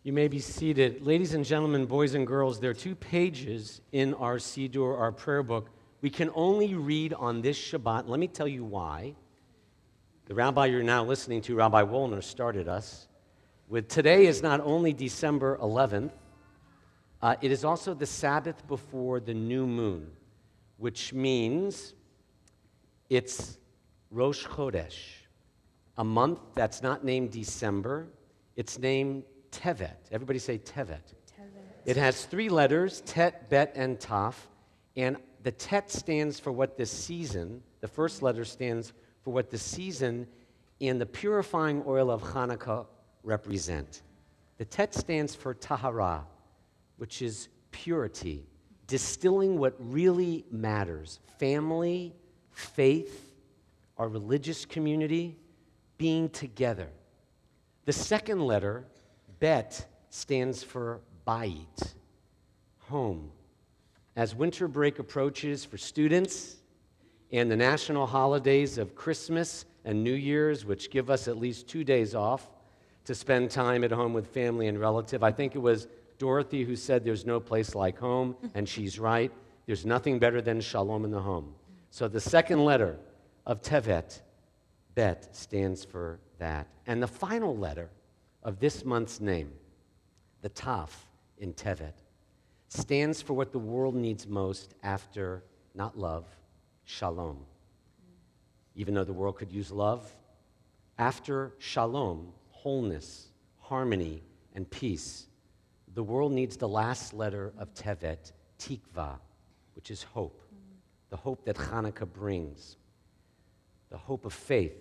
You may be seated. Ladies and gentlemen, boys and girls, there are 2 pages in our Siddur, our prayer book, we can only read on this Shabbat. Let me tell you why. The rabbi you're now listening to, Rabbi Wollner, started us with today is not only December 11th, it is also the Sabbath before the new moon, which means it's Rosh Chodesh, a month that's not named December. It's named Tevet. Everybody say Tevet. It has 3 letters, Tet, Bet, and Taf. And the Tet stands for what this season, the first letter stands for what the season and the purifying oil of Hanukkah represent. The Tet stands for Tahara, which is purity, distilling what really matters. Family, faith, our religious community, being together. The second letter, Bet, stands for Bayit, home. As winter break approaches for students and the national holidays of Christmas and New Year's, which give us at least 2 days off to spend time at home with family and relative, I think it was Dorothy who said there's no place like home, and she's right. There's nothing better than shalom in the home. So the second letter of Tevet, Bet, stands for that. And the final letter of this month's name, the Taf in Tevet, stands for what the world needs most after, not love, shalom. Even though the world could use love, after shalom, wholeness, harmony, and peace, the world needs the last letter of Tevet, Tikva, which is hope, the hope that Hanukkah brings, the hope of faith.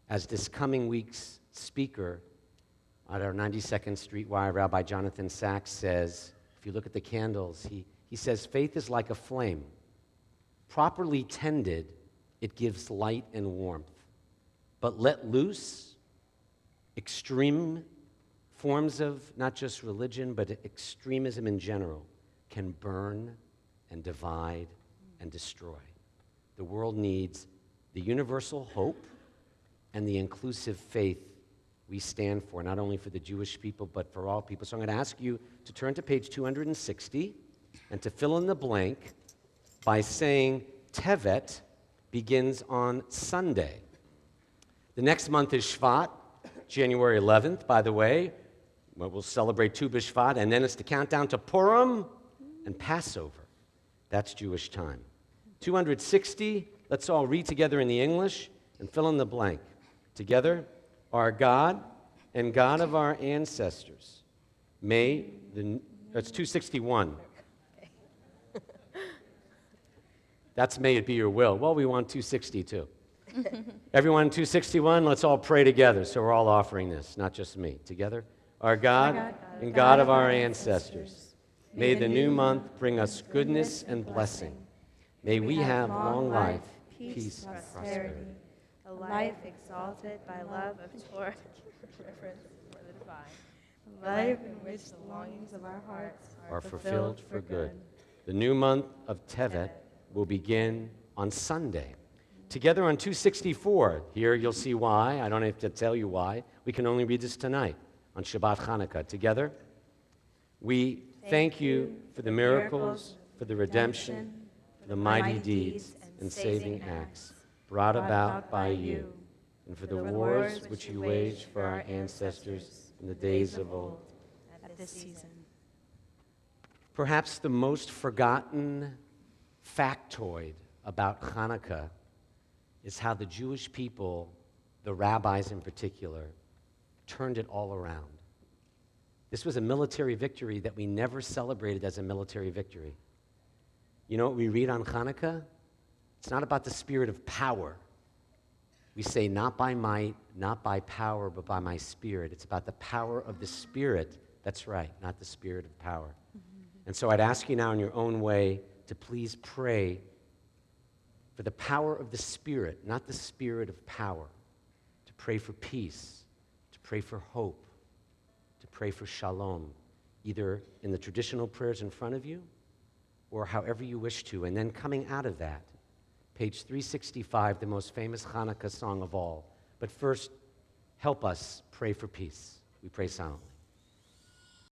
As this coming week's speaker at our 92nd Street Y, Rabbi Jonathan Sachs says, if you look at the candles, he says, faith is like a flame. Properly tended, it gives light and warmth. But let loose, extreme forms of not just religion, but extremism in general can burn and divide and destroy. The world needs the universal hope and the inclusive faith we stand for, not only for the Jewish people, but for all people. So I'm going to ask you to turn to page 260 and to fill in the blank by saying Tevet begins on Sunday. The next month is Shvat, January 11th, by the way. We'll celebrate Tu B'Shvat, and then it's the countdown to Purim and Passover. That's Jewish time. 260, let's all read together in the English and fill in the blank. Together, our God and God of our ancestors, that's 261. That's may it be your will. Well, we want 262. Everyone 261, let's all pray together. So we're all offering this, not just me. Together, our God and God of our ancestors, may the new month bring us goodness and blessing. May we have long life, peace, and prosperity. A life exalted by love of Torah, reverence for the divine. A life in which the longings of our hearts are fulfilled for good. The new month of Tevet will begin on Sunday. Together on 264, here you'll see why. I don't have to tell you why. We can only read this tonight on Shabbat Hanukkah. Together, we thank you for the miracles, for the redemption, for the mighty deeds and saving acts brought about by you, and for the wars which you waged for our ancestors in the days of old. At this season. Perhaps the most forgotten factoid about Hanukkah is how the Jewish people, the rabbis in particular, turned it all around. This was a military victory that we never celebrated as a military victory. You know what we read on Hanukkah? It's not about the spirit of power. We say, not by might, not by power, but by my spirit. It's about the power of the Spirit. That's right, not the spirit of power. And so I'd ask you now in your own way to please pray for the power of the Spirit, not the spirit of power, to pray for peace, to pray for hope, to pray for shalom, either in the traditional prayers in front of you or however you wish to. And then coming out of that, page 365, the most famous Hanukkah song of all. But first, help us pray for peace. We pray silently.